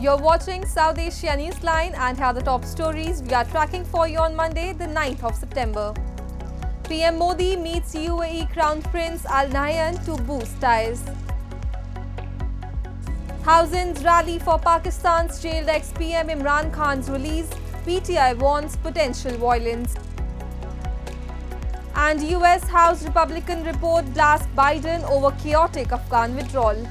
You're watching South Asia Newsline and here are the top stories we are tracking for you on Monday, the 9th of September. PM Modi meets UAE Crown Prince Al Nahyan to boost ties. Thousands rally for Pakistan's jailed ex-PM Imran Khan's release. PTI warns potential violence. And US House Republican report blasts Biden over chaotic Afghan withdrawal.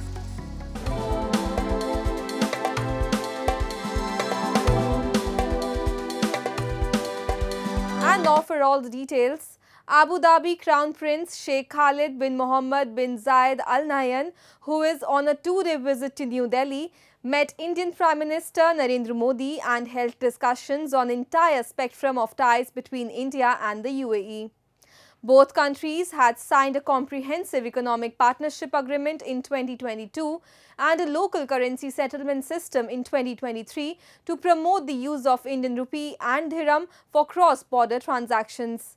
And now for all the details. Abu Dhabi Crown Prince Sheikh Khalid bin Mohammed bin Zayed Al Nahyan, who is on a two-day visit to New Delhi, met Indian Prime Minister Narendra Modi and held discussions on entire spectrum of ties between India and the UAE. Both countries had signed a comprehensive economic partnership agreement in 2022 and a local currency settlement system in 2023 to promote the use of Indian rupee and dirham for cross-border transactions.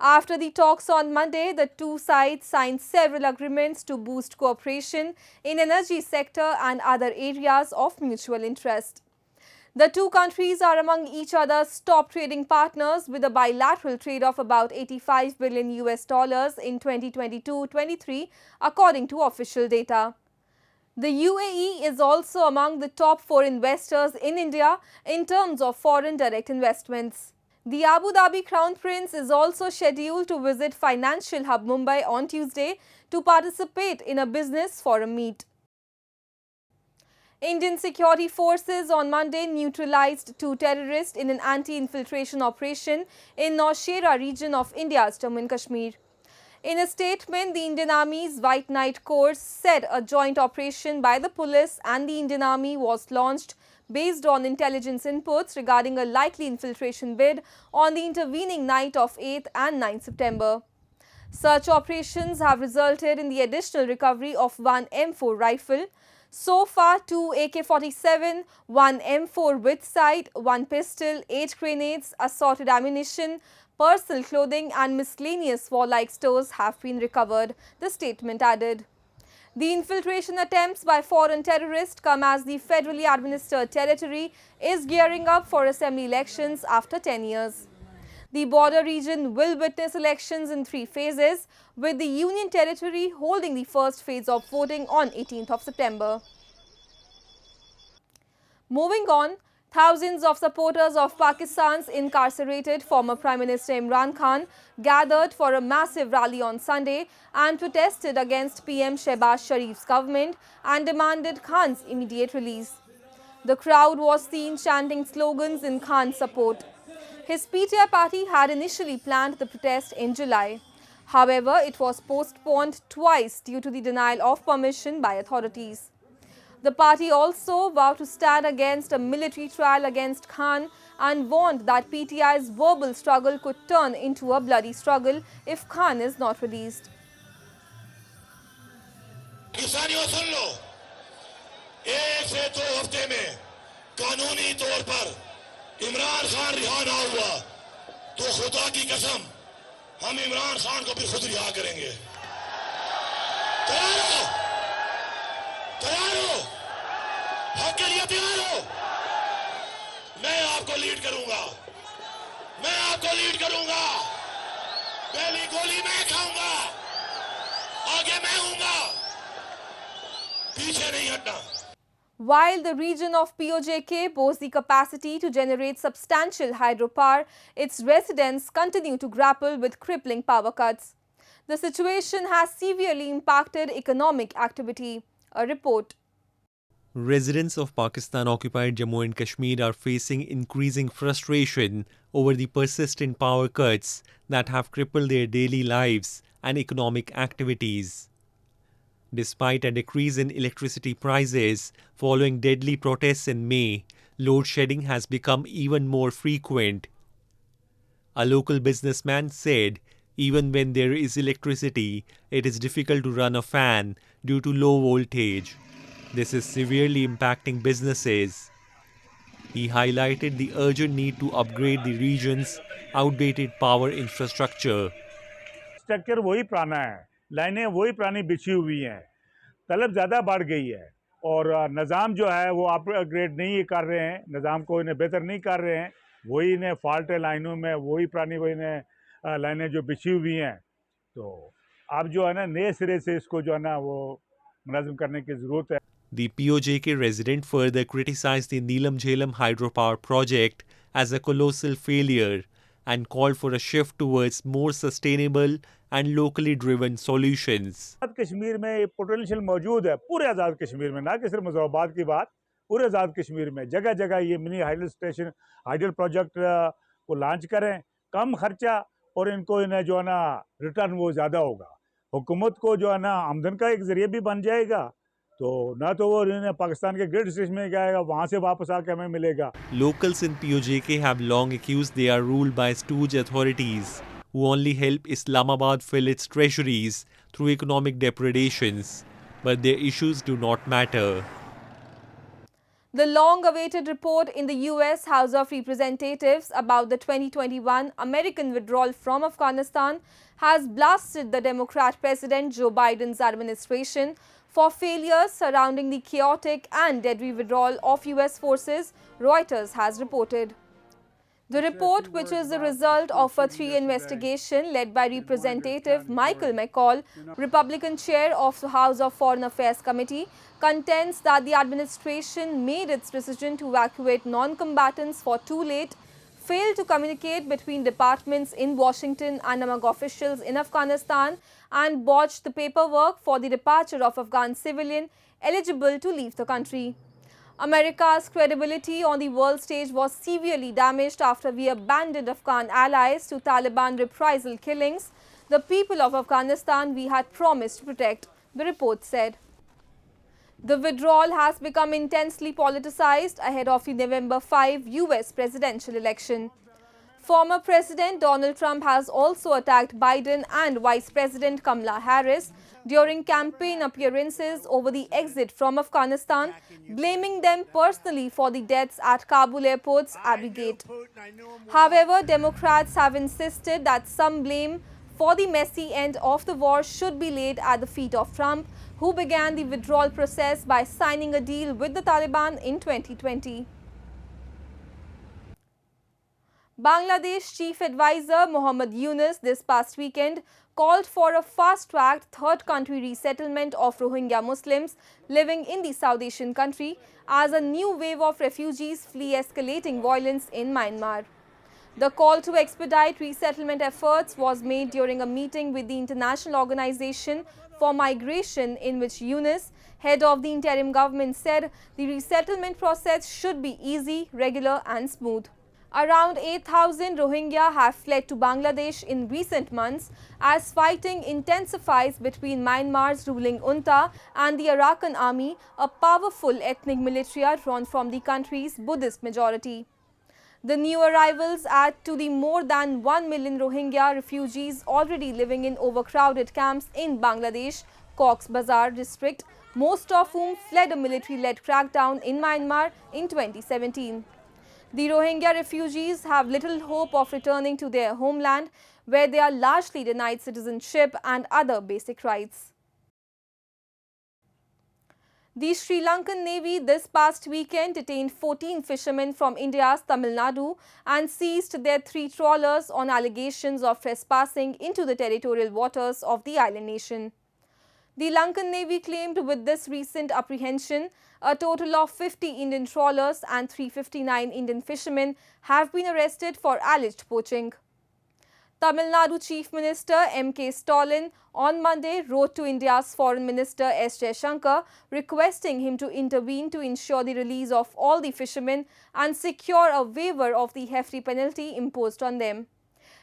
After the talks on Monday, the two sides signed several agreements to boost cooperation in energy sector and other areas of mutual interest. The two countries are among each other's top trading partners with a bilateral trade of about $85 billion in 2022-23, according to official data. The UAE is also among the top 4 investors in India in terms of foreign direct investments. The Abu Dhabi Crown Prince is also scheduled to visit financial hub Mumbai on Tuesday to participate in a business forum meet. Indian security forces on Monday neutralized 2 terrorists in an anti-infiltration operation in Nowshera region of India's Jammu and Kashmir. In a statement, the Indian Army's White Knight Corps said a joint operation by the police and the Indian Army was launched based on intelligence inputs regarding a likely infiltration bid on the intervening night of 8th and 9th September. Such operations have resulted in the additional recovery of 1 M4 rifle. So far, 2 AK-47, 1 M4 with sight, 1 pistol, 8 grenades, assorted ammunition, personal clothing and miscellaneous warlike stores have been recovered, the statement added. The infiltration attempts by foreign terrorists come as the federally administered territory is gearing up for assembly elections after 10 years. The border region will witness elections in 3 phases, with the Union Territory holding the first phase of voting on 18th of September. Moving on, thousands of supporters of Pakistan's incarcerated former Prime Minister Imran Khan gathered for a massive rally on Sunday and protested against PM Shehbaz Sharif's government and demanded Khan's immediate release. The crowd was seen chanting slogans in Khan's support. His PTI party had initially planned the protest in July. However, it was postponed twice due to the denial of permission by authorities. The party also vowed to stand against a military trial against Khan and warned that PTI's verbal struggle could turn into a bloody struggle if Khan is not released. किसानियों सुन लो, 1 से 2 हफ्ते में कानूनी तौर पर इमरान खान रिहा ना हुआ तो खुदा की कसम हम इमरान खान को भी खुद रिहा करेंगे। तैयार हो? तैयार हो? हक के लिए तैयार हो? मैं आपको लीड करूंगा। मैं आपको लीड करूंगा। पहली गोली मैं खाऊंगा। आगे मैं हूंगा। पीछे नहीं हटना। While the region of POJK boasts the capacity to generate substantial hydropower, its residents continue to grapple with crippling power cuts. The situation has severely impacted economic activity. A report. Residents of Pakistan-occupied Jammu and Kashmir are facing increasing frustration over the persistent power cuts that have crippled their daily lives and economic activities. Despite a decrease in electricity prices following deadly protests in May, load shedding has become even more frequent. A local businessman said, even when there is electricity, it is difficult to run a fan due to low voltage. This is severely impacting businesses. He highlighted the urgent need to upgrade the region's outdated power infrastructure. Structure वही पुराना है, लाइनें वही पुरानी बिछी हुई हैं, तलब ज़्यादा बढ़ गई है और निज़ाम जो है वो अपग्रेड नहीं कर रहे हैं, निज़ाम को इन्हें बेहतर नहीं कर रहे हैं, वही इन्हें फॉल्ट लाइनों में वही पुरानी वही इन्हें लाइनें जो बिछी हुई हैं। तो अब जो है ना नए सिरे से इसको जो है ना वो मुनज़्ज़म करने की ज़रूरत है। The POJK resident further criticized the Neelam Jhelum hydropower project as a colossal failure and called for a shift towards more sustainable and locally driven solutions. Azad Kashmir में ये पोटेंशियल मौजूद है, पूरे आज़ाद कश्मीर में, ना कि सिर्फ मुज़फ़्फ़राबाद की बात, पूरे आज़ाद कश्मीर में जगह जगह ये mini hydel station hydel project को लॉन्च करें, कम खर्चा और इनको इन्हें जो है ना रिटर्न वो ज़्यादा होगा, हुकूमत को जो है ना आमदन का एक ज़रिया भी बन जाएगा, तो ना तो वो इन्हें पाकिस्तान के ग्रेट स्टेशन में जाएगा, वहाँ से वापस आके हमें मिलेगा। Locals in POJK have long accused they are ruled by stooge authorities who only help Islamabad fill its treasuries through economic depredations, but their issues do not matter. The long-awaited report in the US House of Representatives about the 2021 American withdrawal from Afghanistan has blasted the Democrat President Joe Biden's administration for failures surrounding the chaotic and deadly withdrawal of US forces, Reuters has reported. The report, which is the result of a three-year investigation led by Representative Michael McCaul, Republican chair of the House of Foreign Affairs Committee, contends that the administration made its decision to evacuate non-combatants for too late, failed to communicate between departments in Washington and among officials in Afghanistan, and botched the paperwork for the departure of Afghan civilians eligible to leave the country. America's credibility on the world stage was severely damaged after we abandoned Afghan allies to Taliban reprisal killings, the people of Afghanistan we had promised to protect, the report said. The withdrawal has become intensely politicized ahead of the November 5 US presidential election. Former President Donald Trump has also attacked Biden and Vice President Kamala Harris during campaign appearances over the exit from Afghanistan, blaming them personally for the deaths at Kabul airport's Abbey Gate. However, Democrats have insisted that some blame for the messy end of the war should be laid at the feet of Trump, who began the withdrawal process by signing a deal with the Taliban in 2020. Bangladesh Chief Advisor Mohammad Yunus this past weekend called for a fast-tracked third country resettlement of Rohingya Muslims living in the South Asian country as a new wave of refugees flee escalating violence in Myanmar. The call to expedite resettlement efforts was made during a meeting with the International Organization for Migration, in which Yunus, head of the interim government, said the resettlement process should be easy, regular and smooth. Around 8,000 Rohingya have fled to Bangladesh in recent months as fighting intensifies between Myanmar's ruling junta and the Arakan Army, a powerful ethnic militia drawn from the country's Buddhist majority. The new arrivals add to the more than 1 million Rohingya refugees already living in overcrowded camps in Bangladesh, Cox's Bazar district, most of whom fled a military-led crackdown in Myanmar in 2017. The Rohingya refugees have little hope of returning to their homeland, where they are largely denied citizenship and other basic rights. The Sri Lankan Navy this past weekend detained 14 fishermen from India's Tamil Nadu and seized their 3 trawlers on allegations of trespassing into the territorial waters of the island nation. The Lankan Navy claimed with this recent apprehension, a total of 50 Indian trawlers and 359 Indian fishermen have been arrested for alleged poaching. Tamil Nadu Chief Minister M.K. Stalin on Monday wrote to India's Foreign Minister S. Jaishankar requesting him to intervene to ensure the release of all the fishermen and secure a waiver of the hefty penalty imposed on them.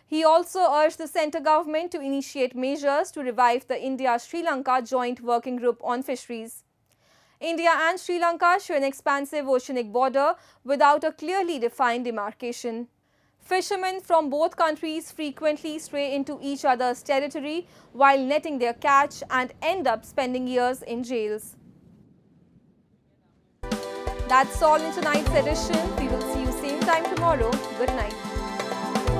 He also urged the centre government to initiate measures to revive the India-Sri Lanka Joint Working Group on Fisheries. India and Sri Lanka share an expansive oceanic border without a clearly defined demarcation. Fishermen from both countries frequently stray into each other's territory while netting their catch and end up spending years in jails. That's all in tonight's edition. We will see you same time tomorrow. Good night.